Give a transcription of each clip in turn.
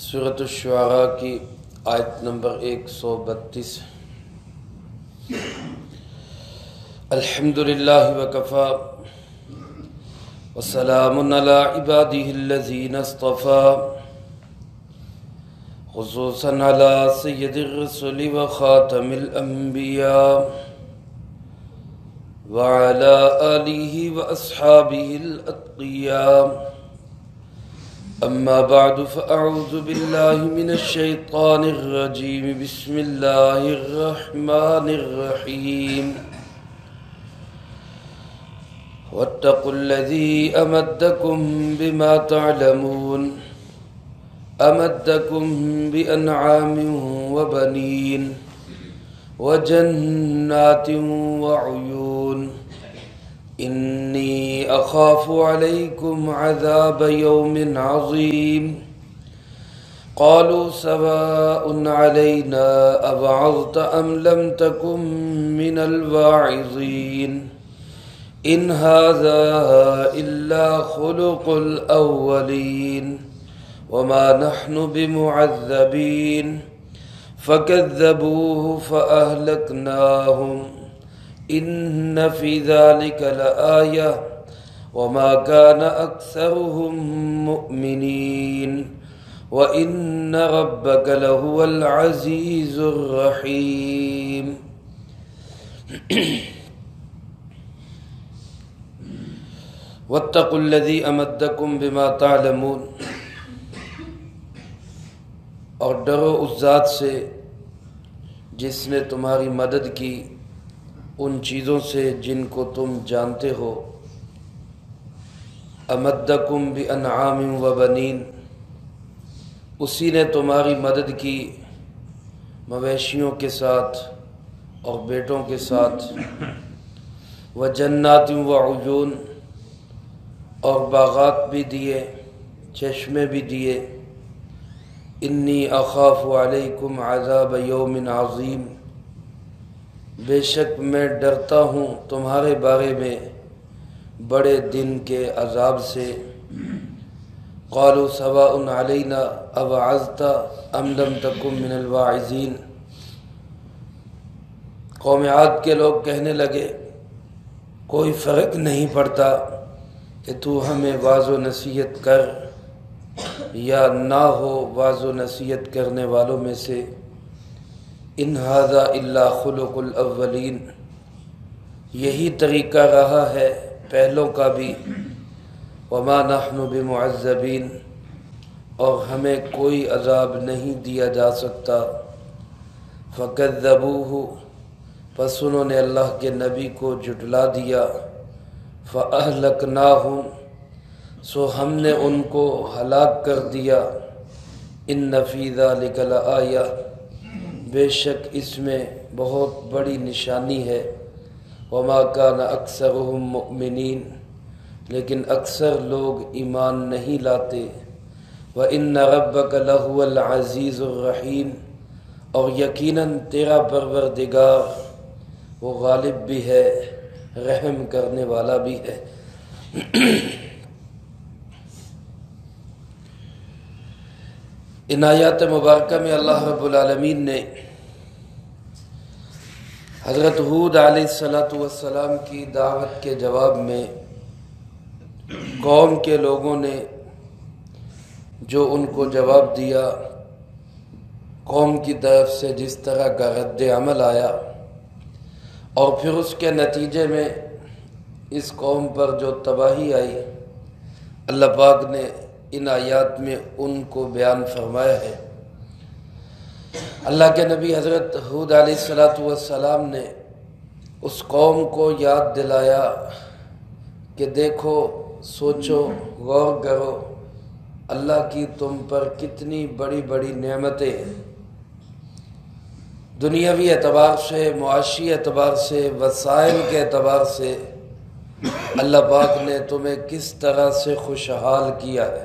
سورۃ الشعراء کی آیت نمبر 132۔ الحمدللہ وکفی وسلام علی عبادہ الذین اصطفی، خصوصا علی سید الرسل وخاتم الانبیاء وعلی آلہ واصحابہ الاتقیاء۔ اما بعد فاعوذ باللہ من الشیطان الرجیم، بسم اللہ الرحمن الرحیم۔ واتقوا الذی امدکم بما تعلمون، امدکم بانعام وبنین وجنات وعیون، انی اخاف علیکم عذاب یوم عظیم۔ قالوا سواء علینا اوعظت ام لم تکن من الواعظین، ان ھذا الا خلق الاولین وما نحن بمعذبین۔ فکذبوہ فاہلکناہم، ان فی ذلک لآیہ وما کان اکثرهم مؤمنین وان ربک لہو العزیز الرحیم۔ واتقوا الذی امدکم بما تعلمون، اور ڈرو اس ذات سے جس نے تمہاری مدد کی ان چیزوں سے جن کو تم جانتے ہو۔ امدکم بانعام وبنین، اسی نے تمہاری مدد کی مویشیوں کے ساتھ اور بیٹوں کے ساتھ۔ وجنات وعیون، اور باغات بھی دیے، چشمے بھی دیے۔ انی اخاف علیکم عذاب یوم عظیم، بے شک میں ڈرتا ہوں تمہارے بارے میں بڑے دن کے عذاب سے۔ قالوا سواء علینا اوعظت ام لم تکن من الواعظین، قوم عاد کے لوگ کہنے لگے کوئی فرق نہیں پڑتا کہ تو ہمیں واعظ و نصیحت کر یا نہ ہو واعظ و نصیحت کرنے والوں میں سے۔ ان ھذا الا خلق الاولین، یہی طریقہ رہا ہے پہلوں کا بھی۔ وما نحن بمعذبین، اور ہمیں کوئی عذاب نہیں دیا جا سکتا۔ فکذبوہ، پس انہوں نے اللہ کے نبی کو جھٹلا دیا۔ فاہلکناہم، سو ہم نے ان کو ہلاک کر دیا۔ ان فی ذلک لآیہ، بے شک اس میں بہت بڑی نشانی ہے۔ وما کان اکثرهم مؤمنین، لیکن اکثر لوگ ایمان نہیں لاتے۔ وان ربک لہو العزیز الرحیم، اور یقیناً تیرا پروردگار وہ غالب بھی ہے، رحم کرنے والا بھی ہے۔ ان آیات مبارکہ میں اللہ رب العالمین نے حضرت ہود علیہ السلام کی دعوت کے جواب میں قوم کے لوگوں نے جو ان کو جواب دیا، قوم کی طرف سے جس طرح کا رد عمل آیا، اور پھر اس کے نتیجے میں اس قوم پر جو تباہی آئی، اللہ پاک نے ان آیات میں ان کو بیان فرمایا ہے۔ اللہ کے نبی حضرت ہود علیہ السلام نے اس قوم کو یاد دلایا کہ دیکھو، سوچو، غور کرو، اللہ کی تم پر کتنی بڑی بڑی نعمتیں ہیں، دنیاوی اعتبار سے، معاشی اعتبار سے، وسائل کے اعتبار سے اللہ پاک نے تمہیں کس طرح سے خوشحال کیا ہے۔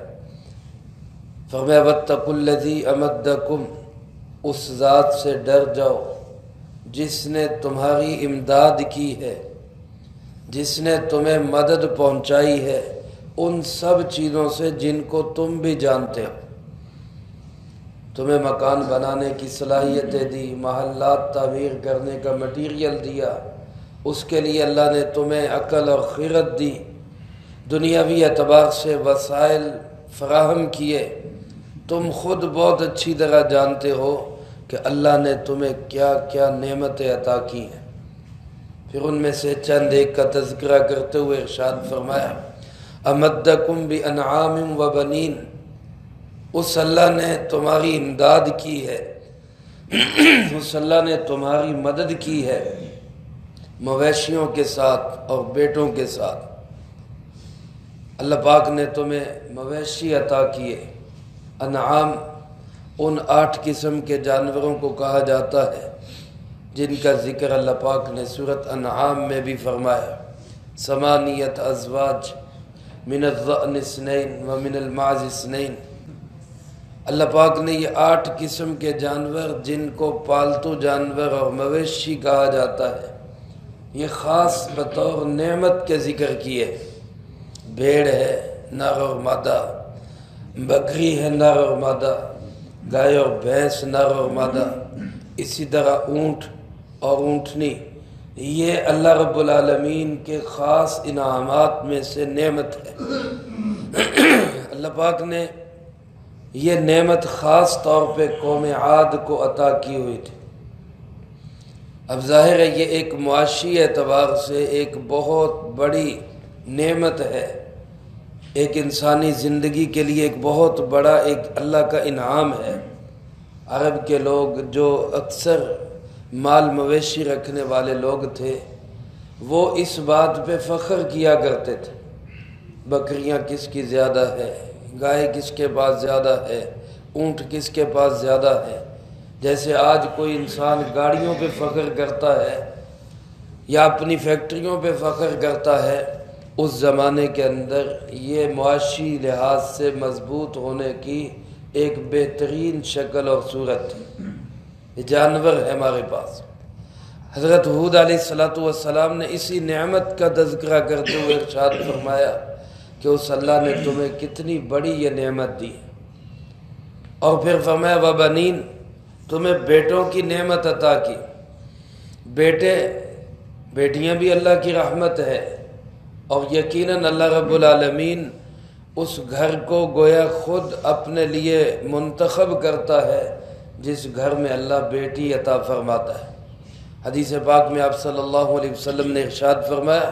فرمایا واتقوا الذی امدکم، اس ذات سے ڈر جاؤ جس نے تمہاری امداد کی ہے، جس نے تمہیں مدد پہنچائی ہے ان سب چیزوں سے جن کو تم بھی جانتے ہو۔ تمہیں مکان بنانے کی صلاحیتیں دی، محلات تعمیر کرنے کا مٹیریل دیا، اس کے لیے اللہ نے تمہیں عقل اور خیرت دی، دنیاوی اعتبار سے وسائل فراہم کیے۔ تم خود بہت اچھی طرح جانتے ہو کہ اللہ نے تمہیں کیا کیا نعمتیں عطا کی ہیں۔ پھر ان میں سے چند ایک کا تذکرہ کرتے ہوئے ارشاد فرمایا امدکم بانعام و بنین، اس اللہ نے تمہاری امداد کی ہے، اس اللہ نے تمہاری مدد کی ہے مویشیوں کے ساتھ اور بیٹوں کے ساتھ۔ اللہ پاک نے تمہیں مویشی عطا کیے۔ انعام ان 8 قسم کے جانوروں کو کہا جاتا ہے جن کا ذکر اللہ پاک نے سورۃ انعام میں بھی فرمایا، ثمانیۃ ازواج من الضأن اثنین ومن المعز اثنین۔ اللہ پاک نے یہ 8 قسم کے جانور جن کو پالتو جانور اور مویشی کہا جاتا ہے یہ خاص بطور نعمت کے ذکر کیے۔ بھیڑ ہے نر اور مادہ، بکری ہے نر اور مادہ، گائے اور بھینس نر اور مادہ، اسی طرح اونٹ اور اونٹنی، یہ اللہ رب العالمین کے خاص انعامات میں سے نعمت ہے۔ اللہ پاک نے یہ نعمت خاص طور پہ قوم عاد کو عطا کی ہوئی تھی۔ اب ظاہر ہے یہ ایک معاشی اعتبار سے ایک بہت بڑی نعمت ہے، ایک انسانی زندگی کے لیے ایک بہت بڑا ایک اللہ کا انعام ہے۔ عرب کے لوگ جو اکثر مال مویشی رکھنے والے لوگ تھے وہ اس بات پہ فخر کیا کرتے تھے، بکریاں کس کی زیادہ ہے، گائے کس کے پاس زیادہ ہے، اونٹ کس کے پاس زیادہ ہے۔ جیسے آج کوئی انسان گاڑیوں پہ فخر کرتا ہے یا اپنی فیکٹریوں پہ فخر کرتا ہے، اس زمانے کے اندر یہ معاشی لحاظ سے مضبوط ہونے کی ایک بہترین شکل اور صورت تھی۔ یہ جانور ہے ہمارے پاس۔ حضرت ہود علیہ السلام نے اسی نعمت کا تذکرہ کرتے ہوئے ارشاد فرمایا کہ اس اللہ نے تمہیں کتنی بڑی یہ نعمت دی، اور پھر فرمایا وبنین، تمہیں بیٹوں کی نعمت عطا کی۔ بیٹے بیٹیاں بھی اللہ کی رحمت ہے، اور یقیناً اللہ رب العالمین اس گھر کو گویا خود اپنے لیے منتخب کرتا ہے جس گھر میں اللہ بیٹی عطا فرماتا ہے۔ حدیث پاک میں آپ صلی اللہ علیہ وسلم نے ارشاد فرمایا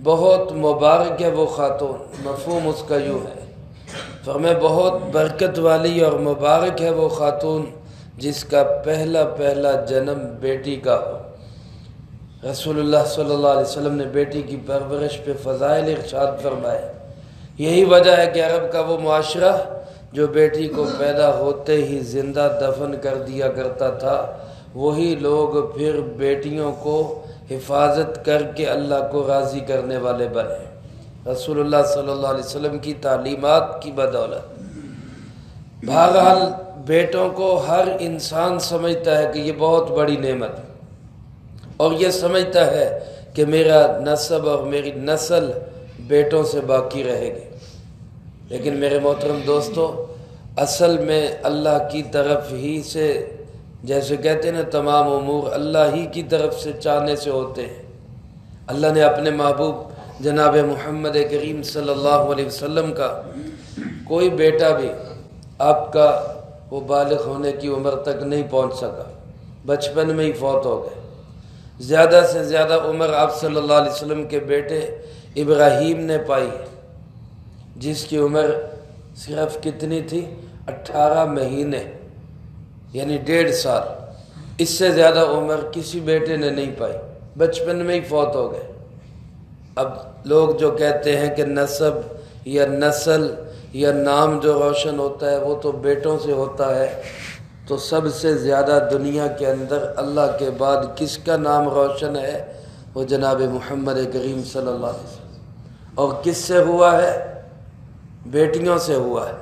بہت مبارک ہے وہ خاتون، مفہوم اس کا یوں ہے، فرمایا بہت برکت والی اور مبارک ہے وہ خاتون جس کا پہلا جنم بیٹی کا ہو۔ رسول اللہ صلی اللہ علیہ وسلم نے بیٹی کی پرورش پہ فضائل ارشاد فرمائے۔ یہی وجہ ہے کہ عرب کا وہ معاشرہ جو بیٹی کو پیدا ہوتے ہی زندہ دفن کر دیا کرتا تھا، وہی لوگ پھر بیٹیوں کو حفاظت کر کے اللہ کو راضی کرنے والے بنے، رسول اللہ صلی اللہ علیہ وسلم کی تعلیمات کی بدولت۔ بہرحال بیٹوں کو ہر انسان سمجھتا ہے کہ یہ بہت بڑی نعمت ہے، اور یہ سمجھتا ہے کہ میرا نسب اور میری نسل بیٹوں سے باقی رہے گی۔ لیکن میرے محترم دوستو، اصل میں اللہ کی طرف ہی سے، جیسے کہتے ہیں نا تمام امور اللہ ہی کی طرف سے چاہنے سے ہوتے ہیں۔ اللہ نے اپنے محبوب جناب محمد کریم صلی اللہ علیہ وسلم کا کوئی بیٹا بھی آپ کا وہ بالغ ہونے کی عمر تک نہیں پہنچ سکا، بچپن میں ہی فوت ہو گئے۔ زیادہ سے زیادہ عمر آپ صلی اللہ علیہ وسلم کے بیٹے ابراہیم نے پائی، جس کی عمر صرف کتنی تھی؟ 18 مہینے، یعنی 1.5 سال۔ اس سے زیادہ عمر کسی بیٹے نے نہیں پائی، بچپن میں ہی فوت ہو گئے۔ اب لوگ جو کہتے ہیں کہ نسب یا نسل یا نام جو روشن ہوتا ہے وہ تو بیٹوں سے ہوتا ہے، تو سب سے زیادہ دنیا کے اندر اللہ کے بعد کس کا نام روشن ہے؟ وہ جناب محمد کریم صلی اللہ علیہ وسلم۔ اور کس سے ہوا ہے؟ بیٹیوں سے ہوا ہے۔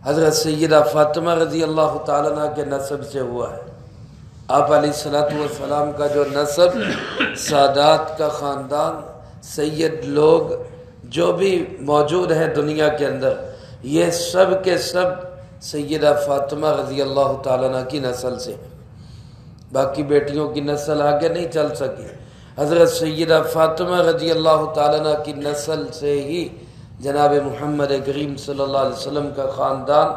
حضرت سیدہ فاطمہ رضی اللہ تعالیٰ عنہ کے نسب سے ہوا ہے۔ آپ علیہ السلام کا جو نسب، سادات کا خاندان، سید لوگ جو بھی موجود ہیں دنیا کے اندر، یہ سب کے سب سیدہ فاطمہ رضی اللہ تعالیٰ عنہ کی نسل سے، باقی بیٹیوں کی نسل آگے نہیں چل سکی، حضرت سیدہ فاطمہ رضی اللہ تعالیٰ عنہ کی نسل سے ہی جناب محمد کریم صلی اللہ علیہ وسلم کا خاندان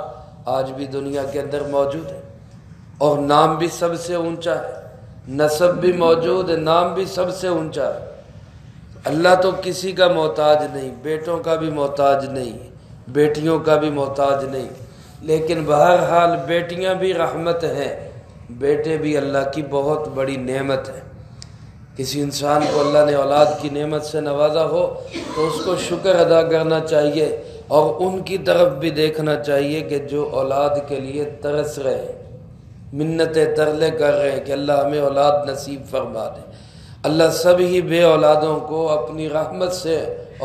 آج بھی دنیا کے اندر موجود ہے، اور نام بھی سب سے اونچا ہے، نسب بھی موجود ہے، نام بھی سب سے اونچا ہے۔ اللہ تو کسی کا محتاج نہیں، بیٹوں کا بھی محتاج نہیں، بیٹیوں کا بھی محتاج نہیں، لیکن بہرحال بیٹیاں بھی رحمت ہیں، بیٹے بھی اللہ کی بہت بڑی نعمت ہے۔ کسی انسان کو اللہ نے اولاد کی نعمت سے نوازا ہو تو اس کو شکر ادا کرنا چاہیے، اور ان کی طرف بھی دیکھنا چاہیے کہ جو اولاد کے لیے ترس رہے، منتیں ترلے کر رہے ہیں کہ اللہ ہمیں اولاد نصیب فرما دے۔ اللہ سب ہی بے اولادوں کو اپنی رحمت سے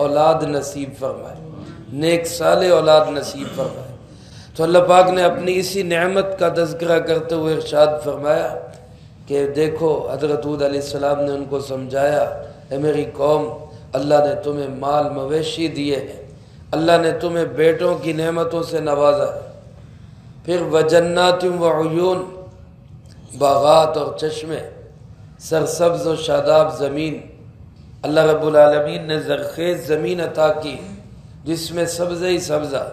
اولاد نصیب فرمائے، نیک صالح اولاد نصیب فرمائے۔ تو اللہ پاک نے اپنی اسی نعمت کا تذکرہ کرتے ہوئے ارشاد فرمایا کہ دیکھو حضرت ہود علیہ السلام نے ان کو سمجھایا، اے میری قوم، اللہ نے تمہیں مال مویشی دیے ہیں، اللہ نے تمہیں بیٹوں کی نعمتوں سے نوازا ہے، پھر وجنات وعیون، باغات اور چشمے، سرسبز و شاداب زمین، اللہ رب العالمین نے زرخیز زمین عطا کی جس میں سبزہ ہی سبزہ،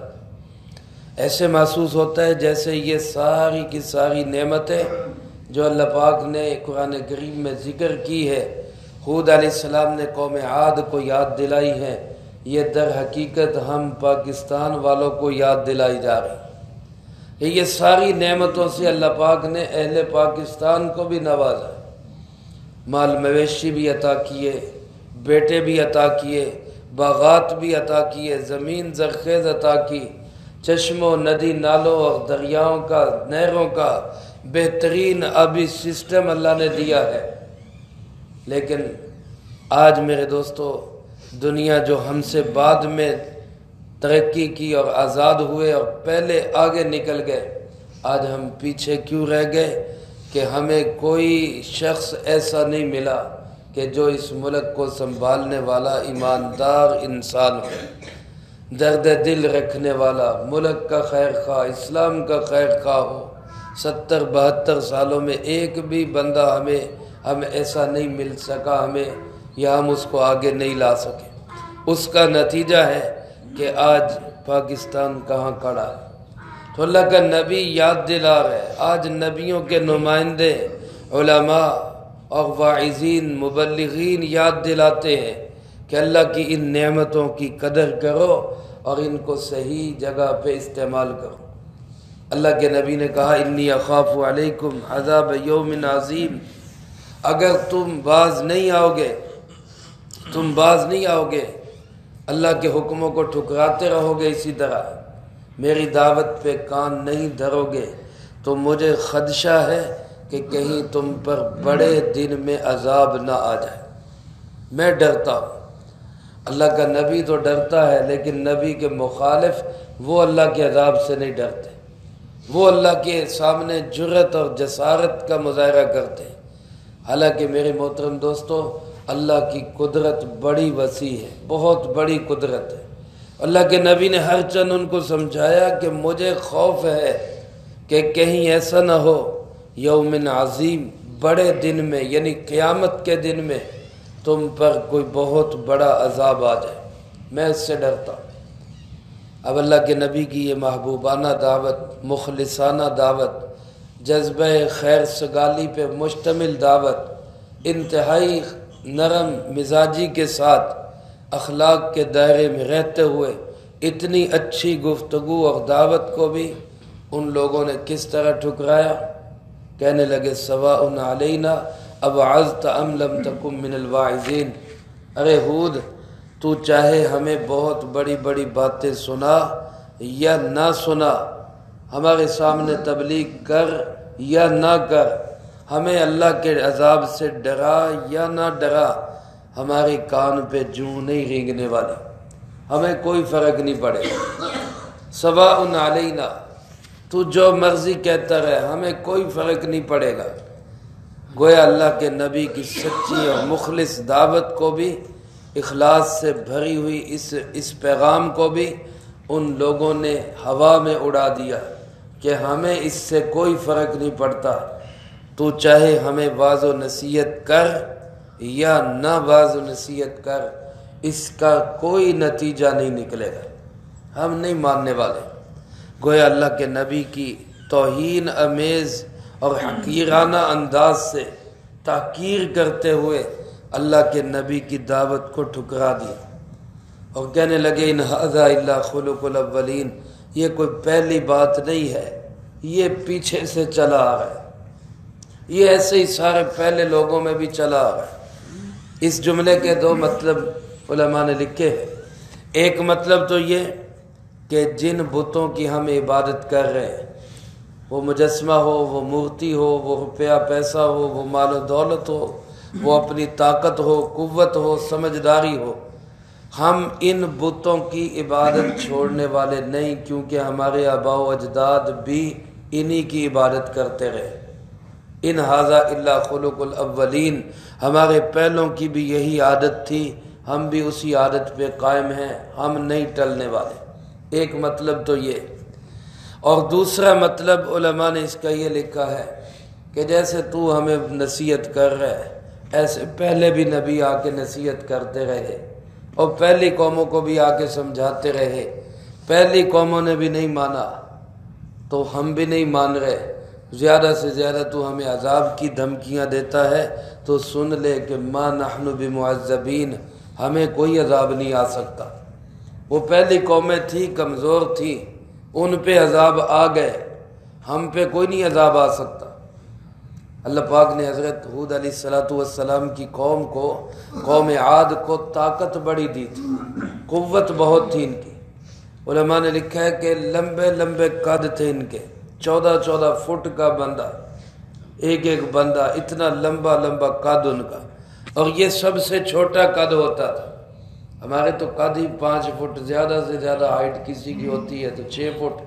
ایسے محسوس ہوتا ہے جیسے یہ ساری کی ساری نعمتیں جو اللہ پاک نے قرآن کریم میں ذکر کی ہے، ہود علیہ السلام نے قوم عاد کو یاد دلائی ہے، یہ در حقیقت ہم پاکستان والوں کو یاد دلائی جا رہی ہے۔ یہ ساری نعمتوں سے اللہ پاک نے اہل پاکستان کو بھی نوازا، مال مویشی بھی عطا کیے، بیٹے بھی عطا کیے، باغات بھی عطا کیے، زمین زرخیز عطا کی، چشموں، ندی نالوں اور دریاؤں کا، نہروں کا بہترین آبی سسٹم اللہ نے دیا ہے۔ لیکن آج میرے دوستو، دنیا جو ہم سے بعد میں ترقی کی اور آزاد ہوئے اور پہلے آگے نکل گئے، آج ہم پیچھے کیوں رہ گئے کہ ہمیں کوئی شخص ایسا نہیں ملا کہ جو اس ملک کو سنبھالنے والا ایماندار انسان ہو، درد دل رکھنے والا، ملک کا خیر خواہ، اسلام کا خیر خواہ ہو۔ 70-72 سالوں میں ایک بھی بندہ ہمیں ایسا نہیں مل سکا ہمیں، یا ہم اس کو آگے نہیں لا سکے۔ اس کا نتیجہ ہے کہ آج پاکستان کہاں کھڑا ہے۔ تو اللہ کا نبی یاد دلا رہے، آج نبیوں کے نمائندے علماء اور واعظین مبلغین یاد دلاتے ہیں کہ اللہ کی ان نعمتوں کی قدر کرو اور ان کو صحیح جگہ پہ استعمال کرو۔ اللہ کے نبی نے کہا انی اخاف علیکم عذاب یوم عظیم، اگر تم باز نہیں آؤ گے اللہ کے حکموں کو ٹھکراتے رہو گے، اسی طرح میری دعوت پہ کان نہیں دھرو گے، تو مجھے خدشہ ہے کہ کہیں تم پر بڑے دن میں عذاب نہ آ جائے۔ میں ڈرتا ہوں، اللہ کا نبی تو ڈرتا ہے، لیکن نبی کے مخالف وہ اللہ کے عذاب سے نہیں ڈرتے، وہ اللہ کے سامنے جرأت اور جسارت کا مظاہرہ کرتے ہیں۔ حالانکہ میرے محترم دوستو، اللہ کی قدرت بڑی وسیع ہے، بہت بڑی قدرت ہے۔ اللہ کے نبی نے ہر چند ان کو سمجھایا کہ مجھے خوف ہے کہ کہیں ایسا نہ ہو یوم عظیم، بڑے دن میں یعنی قیامت کے دن میں تم پر کوئی بہت بڑا عذاب آ جائے، میں اس سے ڈرتا ہوں۔ اب اللہ کے نبی کی یہ محبوبانہ دعوت، مخلصانہ دعوت، جذبہ خیر سگالی پہ مشتمل دعوت، انتہائی نرم مزاجی کے ساتھ اخلاق کے دائرے میں رہتے ہوئے اتنی اچھی گفتگو اور دعوت کو بھی ان لوگوں نے کس طرح ٹھکرایا؟ کہنے لگے سواء علینا اوعظت ام لم تکن من الواعظین، ارے ہود، تو چاہے ہمیں بہت بڑی بڑی باتیں سنا یا نہ سنا، ہمارے سامنے تبلیغ کر یا نہ کر، ہمیں اللہ کے عذاب سے ڈرا یا نہ ڈرا، ہمارے کان پہ جوں نہیں رینگنے والی، ہمیں کوئی فرق نہیں پڑے گا۔ سواء علینا، تو جو مرضی کہتا رہے، ہمیں کوئی فرق نہیں پڑے گا۔ گویا اللہ کے نبی کی سچی اور مخلص دعوت کو بھی، اخلاص سے بھری ہوئی اس پیغام کو بھی ان لوگوں نے ہوا میں اڑا دیا، کہ ہمیں اس سے کوئی فرق نہیں پڑتا، تو چاہے ہمیں واعظ و نصیحت کر یا نہ واعظ و نصیحت کر، اس کا کوئی نتیجہ نہیں نکلے گا، ہم نہیں ماننے والے۔ گویا اللہ کے نبی کی توہین امیز اور حقیرانہ انداز سے تحقیر کرتے ہوئے اللہ کے نبی کی دعوت کو ٹھکرا دیا اور کہنے لگے ان ھذا الا خلق الاولین، یہ کوئی پہلی بات نہیں ہے، یہ پیچھے سے چلا آ رہا ہے، یہ ایسے ہی سارے پہلے لوگوں میں بھی چلا آ رہا ہے۔ اس جملے کے دو مطلب علماء نے لکھے ہیں۔ ایک مطلب تو یہ کہ جن بتوں کی ہم عبادت کر رہے ہیں، وہ مجسمہ ہو، وہ مورتی ہو، وہ روپیہ پیسہ ہو، وہ مال و دولت ہو، وہ اپنی طاقت ہو، قوت ہو، سمجھداری ہو، ہم ان بتوں کی عبادت چھوڑنے والے نہیں، کیونکہ ہمارے آباء و اجداد بھی انہی کی عبادت کرتے رہے۔ ان ھذا الا خلق الاولین، ہمارے پہلوں کی بھی یہی عادت تھی، ہم بھی اسی عادت پہ قائم ہیں، ہم نہیں ٹلنے والے۔ ایک مطلب تو یہ، اور دوسرا مطلب علماء نے اس کا یہ لکھا ہے کہ جیسے تو ہمیں نصیحت کر رہا ہے، ایسے پہلے بھی نبی آ کے نصیحت کرتے رہے اور پہلی قوموں کو بھی آ کے سمجھاتے رہے، پہلی قوموں نے بھی نہیں مانا تو ہم بھی نہیں مان رہے۔ زیادہ سے زیادہ تو ہمیں عذاب کی دھمکیاں دیتا ہے تو سن لے کہ ما نحن بمعذبین، ہمیں کوئی عذاب نہیں آ سکتا۔ وہ پہلی قومیں تھی، کمزور تھی، ان پہ عذاب آ گئے، ہم پہ کوئی نہیں عذاب آ سکتا۔ اللہ پاک نے حضرت ہود علیہ السلام کی قوم کو، قوم عاد کو طاقت بڑی دی تھی، قوت بہت تھی ان کی۔ علماء نے لکھا ہے کہ لمبے لمبے قد تھے ان کے، 14 فٹ کا بندہ، ایک بندہ، اتنا لمبا لمبا قد ان کا، اور یہ سب سے چھوٹا قد ہوتا تھا۔ ہمارے تو قد ہی 5 فٹ، زیادہ سے زیادہ ہائٹ کسی کی ہوتی ہے تو 6 فٹ،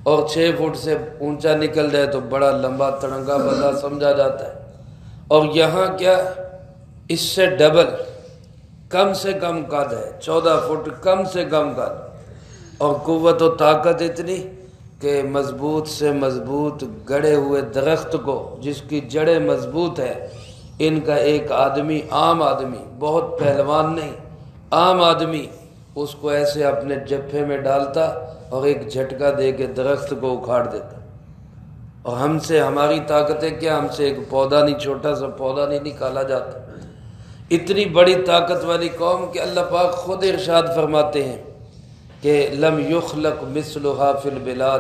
اور 6 فٹ سے اونچا نکل جائے تو بڑا لمبا تڑنگا بندہ سمجھا جاتا ہے۔ اور یہاں کیا، اس سے ڈبل، کم سے کم قد ہے، 14 فٹ کم سے کم قد، اور قوت و طاقت اتنی کہ مضبوط سے مضبوط گڑے ہوئے درخت کو، جس کی جڑیں مضبوط ہے، ان کا ایک آدمی، عام آدمی، بہت پہلوان نہیں، عام آدمی اس کو ایسے اپنے جبھے میں ڈالتا اور ایک جھٹکا دے کے درخت کو اکھاڑ دیتا۔ اور ہم سے، ہماری طاقتیں کیا، ہم سے ایک پودا نہیں، چھوٹا سا پودا نہیں نکالا جاتا۔ اتنی بڑی طاقت والی قوم کہ اللہ پاک خود ارشاد فرماتے ہیں کہ لم یخلق مثلھا فی البلاد،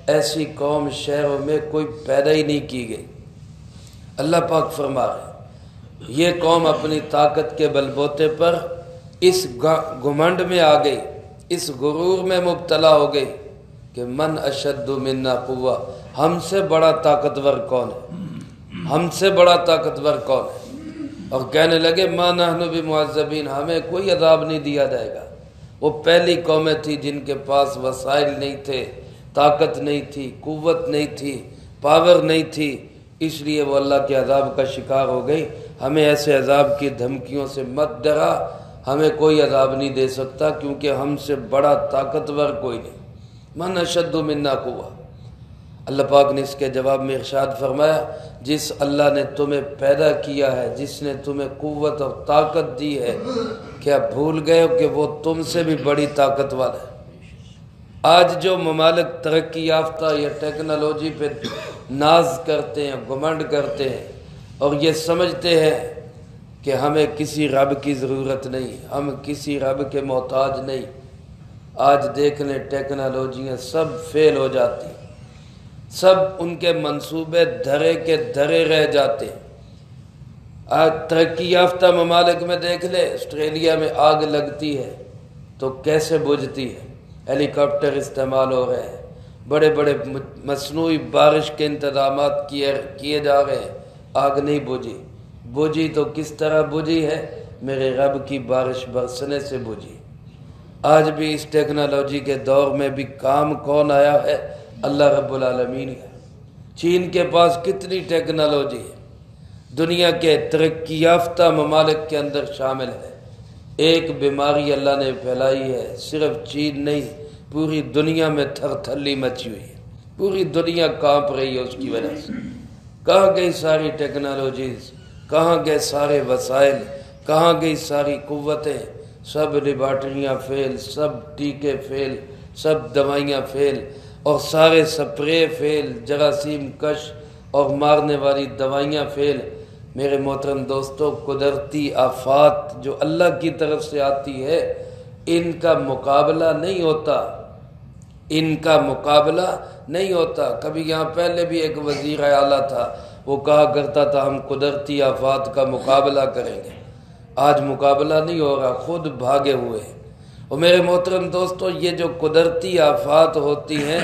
ایسی قوم شہروں میں کوئی پیدا ہی نہیں کی گئی۔ اللہ پاک فرما رہے ہیں یہ قوم اپنی طاقت کے بل بوتے پر اس گھمنڈ میں آ گئی، اس غرور میں مبتلا ہو گئی کہ من اشد منا قوہ، ہم سے بڑا طاقتور کون ہے، ہم سے بڑا طاقتور کون ہے، اور کہنے لگے ما نحن بمعذبین، ہمیں کوئی عذاب نہیں دیا جائے گا۔ وہ پہلی قومیں تھی جن کے پاس وسائل نہیں تھے، طاقت نہیں تھی، قوت نہیں تھی، پاور نہیں تھی، اس لیے وہ اللہ کے عذاب کا شکار ہو گئی۔ ہمیں ایسے عذاب کی دھمکیوں سے مت ڈرا، ہمیں کوئی عذاب نہیں دے سکتا، کیونکہ ہم سے بڑا طاقتور کوئی نہیں۔ من اشد منا قوہ۔ اللہ پاک نے اس کے جواب میں ارشاد فرمایا، جس اللہ نے تمہیں پیدا کیا ہے، جس نے تمہیں قوت اور طاقت دی ہے، کیا بھول گئے ہو کہ وہ تم سے بھی بڑی طاقت والا ہے؟ آج جو ممالک ترقی یافتہ یا ٹیکنالوجی پہ ناز کرتے ہیں، گھمنڈ کرتے ہیں، اور یہ سمجھتے ہیں کہ ہمیں کسی رب کی ضرورت نہیں، ہم کسی رب کے محتاج نہیں، آج دیکھ لیں ٹیکنالوجیاں سب فیل ہو جاتی، سب ان کے منصوبے دھرے کے دھرے رہ جاتے ہیں۔ آج ترقی یافتہ ممالک میں دیکھ لے، آسٹریلیا میں آگ لگتی ہے تو کیسے بجھتی ہے، ہیلی کاپٹر استعمال ہو رہے ہیں، بڑے بڑے مصنوعی بارش کے انتظامات کیے جا رہے ہیں، آگ نہیں بجھی تو کس طرح بجھی ہے، میرے رب کی بارش برسنے سے بجھی۔ آج بھی اس ٹیکنالوجی کے دور میں بھی کام کون آیا ہے؟ اللہ رب العالمین ہے۔ چین کے پاس کتنی ٹیکنالوجی ہے، دنیا کے ترقی یافتہ ممالک کے اندر شامل ہے۔ ایک بیماری اللہ نے پھیلائی ہے، صرف چین نہیں، پوری دنیا میں تھر تھلی مچی ہوئی ہے، پوری دنیا کانپ رہی ہے اس کی وجہ سے۔ کہاں گئی ساری ٹیکنالوجیز، کہاں گئے سارے وسائل، کہاں گئی ساری قوتیں؟ سب لیبارٹریاں فیل، سب ٹیکے فیل، سب دوائیاں فیل، اور سارے سپرے فیل، جراثیم کش اور مارنے والی دوائیاں فیل۔ میرے محترم دوستو، قدرتی آفات جو اللہ کی طرف سے آتی ہے، ان کا مقابلہ نہیں ہوتا، ان کا مقابلہ نہیں ہوتا۔ کبھی یہاں پہلے بھی ایک وزیر اعلیٰ تھا، وہ کہا کرتا تھا ہم قدرتی آفات کا مقابلہ کریں گے۔ آج مقابلہ نہیں ہو رہا، خود بھاگے ہوئے ہیں۔ اور میرے محترم دوستو، یہ جو قدرتی آفات ہوتی ہیں،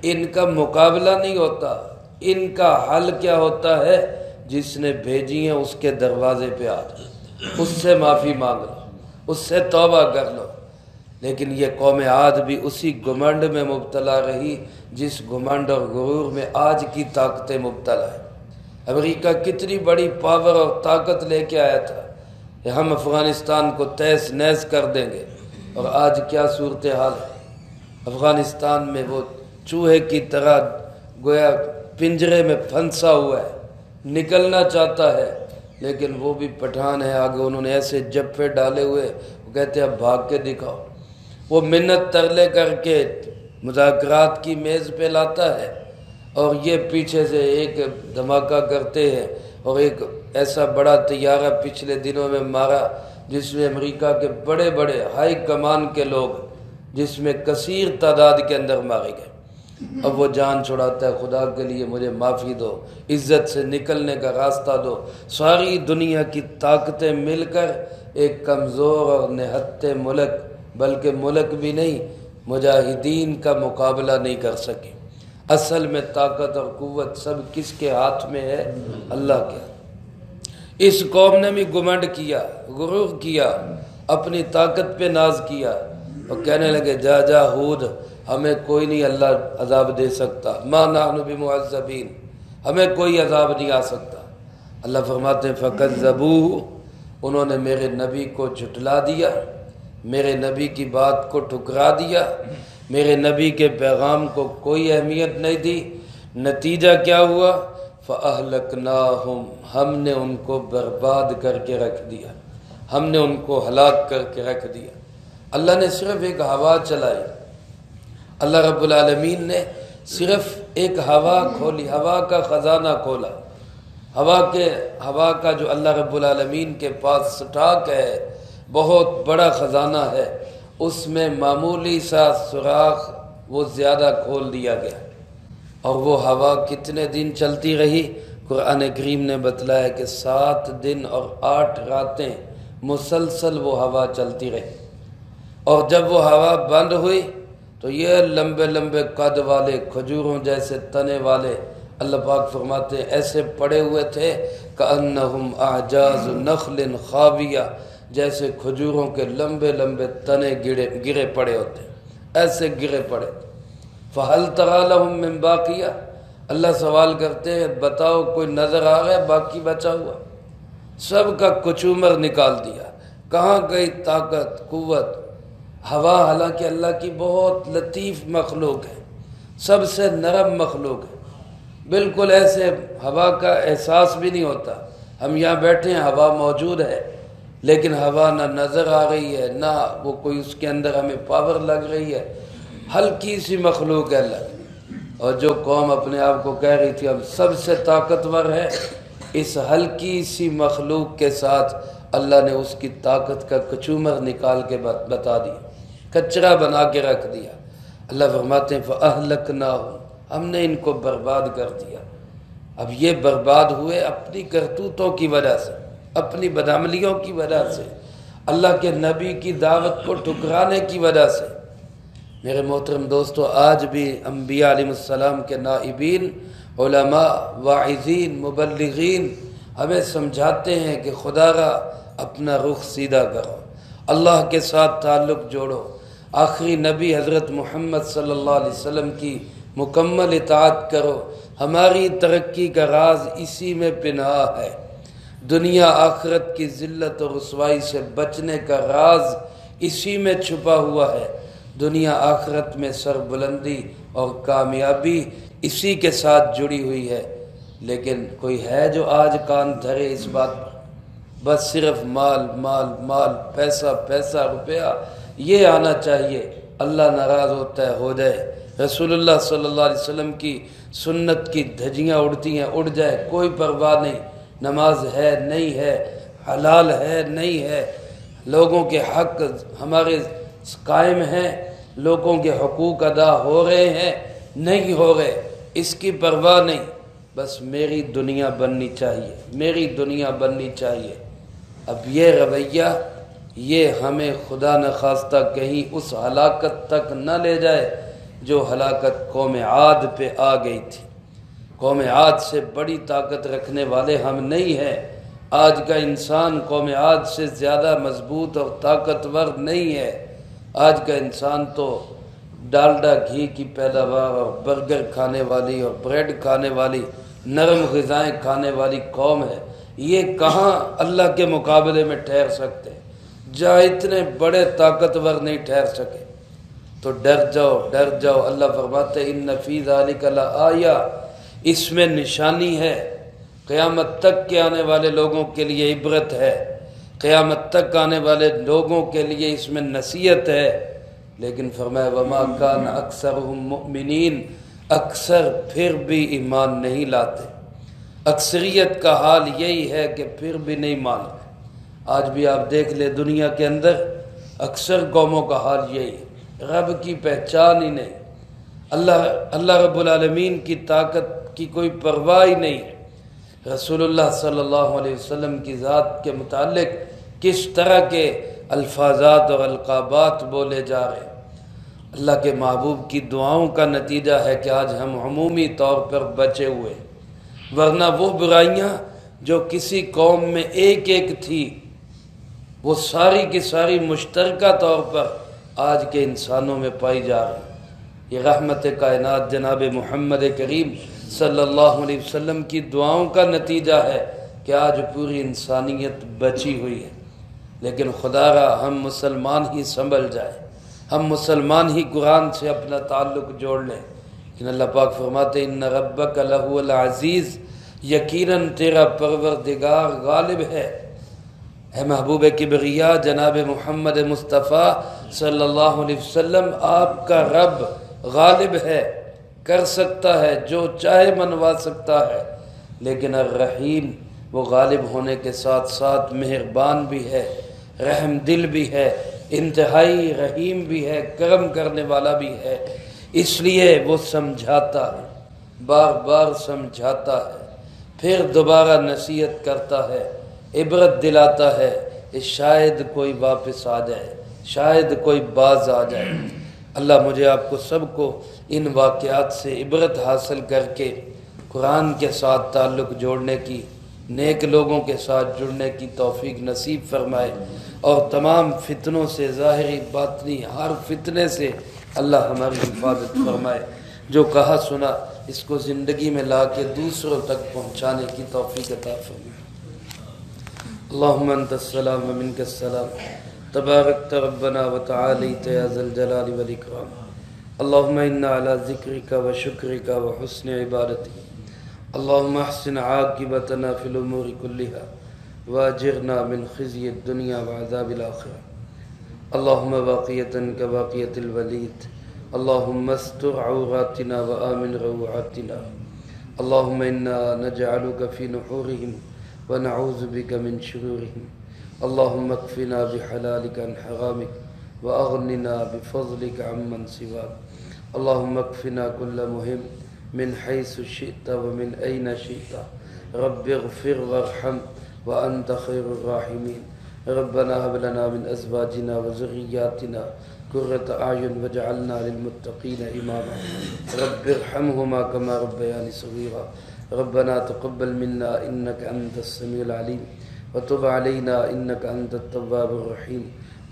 ان کا مقابلہ نہیں ہوتا، ان کا حل کیا ہوتا ہے؟ جس نے بھیجی ہیں اس کے دروازے پہ آ جاؤ، اس سے معافی مانگ لو، اس سے توبہ کر لو۔ لیکن یہ قوم عاد بھی اسی گھمنڈ میں مبتلا رہی جس گھمنڈ اور غرور میں آج کی طاقتیں مبتلا ہیں۔ امریکہ کتنی بڑی پاور اور طاقت لے کے آیا تھا کہ ہم افغانستان کو تہس نہس کر دیں گے، اور آج کیا صورتحال ہے؟ افغانستان میں وہ چوہے کی طرح گویا پنجرے میں پھنسا ہوا ہے، نکلنا چاہتا ہے، لیکن وہ بھی پٹھان ہے، آگے انہوں نے ایسے جپے ڈالے ہوئے، وہ کہتے ہیں اب بھاگ کے دکھاؤ۔ وہ منت ترلے کر کے مذاکرات کی میز پہ لاتا ہے، اور یہ پیچھے سے ایک دھماکہ کرتے ہیں، اور ایک ایسا بڑا طیارہ پچھلے دنوں میں مارا جس میں امریکہ کے بڑے بڑے ہائی کمان کے لوگ، جس میں کثیر تعداد کے اندر مارے گئے۔ اب وہ جان چھڑاتا ہے، خدا کے لیے مجھے معافی دو، عزت سے نکلنے کا راستہ دو۔ ساری دنیا کی طاقتیں مل کر ایک کمزور اور نہتے ملک، بلکہ ملک بھی نہیں، مجاہدین کا مقابلہ نہیں کر سکے۔ اصل میں طاقت اور قوت سب کس کے ہاتھ میں ہے؟ اللہ کے۔ اس قوم نے بھی گھمنڈ کیا، غرور کیا، اپنی طاقت پہ ناز کیا، اور کہنے لگے جا جا ہود، ہمیں کوئی نہیں اللہ عذاب دے سکتا، ما نحن بمعذبین، ہمیں کوئی عذاب نہیں آ سکتا۔ اللہ فرماتے ہیں فکذبوہ، انہوں نے میرے نبی کو جھٹلا دیا، میرے نبی کی بات کو ٹھکرا دیا، میرے نبی کے پیغام کو کوئی اہمیت نہیں دی۔ نتیجہ کیا ہوا؟ فَأَهْلَكْنَاهُمْ، ہم نے ان کو برباد کر کے رکھ دیا، ہم نے ان کو ہلاک کر کے رکھ دیا۔ اللہ نے صرف ایک ہوا چلائی، اللہ رب العالمین نے صرف ایک ہوا کھولی، ہوا کا خزانہ کھولا۔ ہوا کا جو اللہ رب العالمین کے پاس سٹاک ہے، بہت بڑا خزانہ ہے، اس میں معمولی سا سوراخ وہ زیادہ کھول دیا گیا، اور وہ ہوا کتنے دن چلتی رہی؟ قرآن کریم نے بتلایا کہ 7 دن اور 8 راتیں مسلسل وہ ہوا چلتی رہی، اور جب وہ ہوا بند ہوئی تو یہ لمبے لمبے قد والے کھجوروں جیسے تنے والے، اللہ پاک فرماتے ہیں ایسے پڑے ہوئے تھے کأنہم اعجاز نخل خاویہ، جیسے کھجوروں کے لمبے لمبے تنے گرے پڑے ہوتے، ایسے گرے پڑے۔ فَهَلْ تَرَى لَهُم مِّن بَاقِيَةٍ، اللہ سوال کرتے ہیں بتاؤ کوئی نظر آ گیا باقی بچا ہوا؟ سب کا کچومر نکال دیا، کہاں گئی طاقت قوت؟ ہوا حالانکہ اللہ کی بہت لطیف مخلوق ہے، سب سے نرم مخلوق ہے، بالکل ایسے ہوا کا احساس بھی نہیں ہوتا۔ ہم یہاں بیٹھے ہیں، ہوا موجود ہے، لیکن ہوا نہ نظر آ رہی ہے، نہ وہ کوئی اس کے اندر ہمیں پاور لگ رہی ہے، ہلکی سی مخلوق ہے اللہ کی۔ اور جو قوم اپنے آپ کو کہہ رہی تھی اب سب سے طاقتور ہے، اس ہلکی سی مخلوق کے ساتھ اللہ نے اس کی طاقت کا کچومر نکال کے بتا دیا، کچرا بنا کے رکھ دیا۔ اللہ فرماتے ہیں فَأَهْلَكْنَاهُمْ، ہم نے ان کو برباد کر دیا۔ اب یہ برباد ہوئے اپنی کرتوتوں کی وجہ سے، اپنی بدعملیوں کی وجہ سے، اللہ کے نبی کی دعوت کو ٹھکرانے کی وجہ سے۔ میرے محترم دوستو، آج بھی انبیاء علیہ السلام کے نائبین، علماء، واعظین، مبلغین ہمیں سمجھاتے ہیں کہ خدا را اپنا رخ سیدھا کرو، اللہ کے ساتھ تعلق جوڑو، آخری نبی حضرت محمد صلی اللہ علیہ وسلم کی مکمل اطاعت کرو۔ ہماری ترقی کا راز اسی میں پنہا ہے، دنیا آخرت کی ذلت اور رسوائی سے بچنے کا راز اسی میں چھپا ہوا ہے۔ دنیا آخرت میں سربلندی اور کامیابی اسی کے ساتھ جڑی ہوئی ہے، لیکن کوئی ہے جو آج کان دھرے اس بات پر؟ بس صرف مال مال مال، پیسہ پیسہ، روپیہ یہ آنا چاہیے، اللہ ناراض ہوتا ہے، ہو جائے۔ رسول اللہ صلی اللہ علیہ وسلم کی سنت کی دھجیاں اڑتی ہیں، اڑ جائے، کوئی پرواہ نہیں، نماز ہے نہیں ہے، حلال ہے نہیں ہے، لوگوں کے حق ہمارے قائم ہیں، لوگوں کے حقوق ادا ہو رہے ہیں نہیں ہو رہے، اس کی پرواہ نہیں، بس میری دنیا بننی چاہیے، میری دنیا بننی چاہیے۔ اب یہ رویہ یہ ہمیں خدا نخواستہ کہیں اس ہلاکت تک نہ لے جائے جو ہلاکت قوم عاد پہ آ گئی تھی۔ قوم عاد سے بڑی طاقت رکھنے والے ہم نہیں ہیں، آج کا انسان قوم عاد سے زیادہ مضبوط اور طاقتور نہیں ہے۔ آج کا انسان تو ڈالڈا گھی کی پیداوار اور برگر کھانے والی اور بریڈ کھانے والی، نرم غذائیں کھانے والی قوم ہے، یہ کہاں اللہ کے مقابلے میں ٹھہر سکتے؟ جہاں اتنے بڑے طاقتور نہیں ٹھہر سکے، تو ڈر جاؤ ڈر جاؤ۔ اللہ فرماتے ان فی ذالک لآیہ، اس میں نشانی ہے، قیامت تک کے آنے والے لوگوں کے لیے عبرت ہے، قیامت تک آنے والے لوگوں کے لیے اس میں نصیحت ہے۔ لیکن فرمایا وما کان اکثرهم مؤمنین، اکثر پھر بھی ایمان نہیں لاتے، اکثریت کا حال یہی ہے کہ پھر بھی نہیں مانتے۔ آج بھی آپ دیکھ لیں دنیا کے اندر اکثر قوموں کا حال یہی ہے، رب کی پہچان ہی نہیں، اللہ رب العالمین کی طاقت کی کوئی پرواہ ہی نہیں۔ رسول اللہ صلی اللہ علیہ وسلم کی ذات کے متعلق کس طرح کے الفاظات اور القابات بولے جا رہے ہیں۔ اللہ کے محبوب کی دعاؤں کا نتیجہ ہے کہ آج ہم عمومی طور پر بچے ہوئے، ورنہ وہ برائیاں جو کسی قوم میں ایک ایک تھی، وہ ساری کی ساری مشترکہ طور پر آج کے انسانوں میں پائی جا رہی۔ یہ رحمت کائنات جناب محمد کریم صلی اللہ علیہ وسلم کی دعاؤں کا نتیجہ ہے کہ آج پوری انسانیت بچی ہوئی ہے۔ لیکن خدا را ہم مسلمان ہی سنبھل جائیں، ہم مسلمان ہی قرآن سے اپنا تعلق جوڑ لیں۔ لیکن اللہ پاک فرماتے ان ربک لہو العزیز، یقیناً تیرا پروردگار غالب ہے۔ اے محبوب کبریا جناب محمد مصطفیٰ صلی اللہ علیہ وسلم، آپ کا رب غالب ہے، کر سکتا ہے جو چاہے منوا سکتا ہے، لیکن الرحیم وہ غالب ہونے کے ساتھ ساتھ مہربان بھی ہے، رحم دل بھی ہے، انتہائی رحیم بھی ہے، کرم کرنے والا بھی ہے۔ اس لیے وہ سمجھاتا ہے، بار بار سمجھاتا ہے، پھر دوبارہ نصیحت کرتا ہے، عبرت دلاتا ہے کہ شاید کوئی واپس آ جائے، شاید کوئی باز آ جائے۔ اللہ مجھے آپ کو سب کو ان واقعات سے عبرت حاصل کر کے قرآن کے ساتھ تعلق جوڑنے کی، نیک لوگوں کے ساتھ جڑنے کی توفیق نصیب فرمائے، اور تمام فتنوں سے، ظاہری باطنی ہر فتنے سے اللہ ہماری حفاظت فرمائے۔ جو کہا سنا اس کو زندگی میں لا کے دوسروں تک پہنچانے کی توفیق عطا فرمائے۔ اللہم انت السلام و منک السلام، تبارکت ربنا و تعالیت یا ذا الجلال والاکرام۔ اللہم انا علی ذکرک و شکرک و حسن عبادتک، اللہم احسن عاقبتنا فی الامور کلہا واجرنا من خزی الدنیا وعذاب الآخرہ۔ اللہم باقیتا کباقیت الولید، اللہم استر عوراتنا و آمن روعاتنا، اللہم انا نجعلک فی نحورہم ونعوذ بک من شرورہم، اللہم اکفنا بحلالک عن حرامک واغننا بفضلک عمن سواک، اللہم اکفنا کل مہم من حیث شئت ومن این شئت، رب اغفر وارحم وانت خیر الراحمین، ربنا هب لنا من ازواجنا وذریاتنا قرۃ اعین واجعلنا للمتقین اماما، رب ارحمهما كما ربیانی صغیرا، ربنا تقبل منا انك انت السمیع العلیم وتب علینا انك انت التواب الرحیم،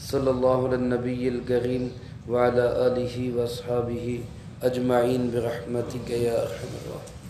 صلی اللہ علی النبی الکریم وعلی آلہ واصحابہ اجمعین برحمتک یا ارحم الراحمین۔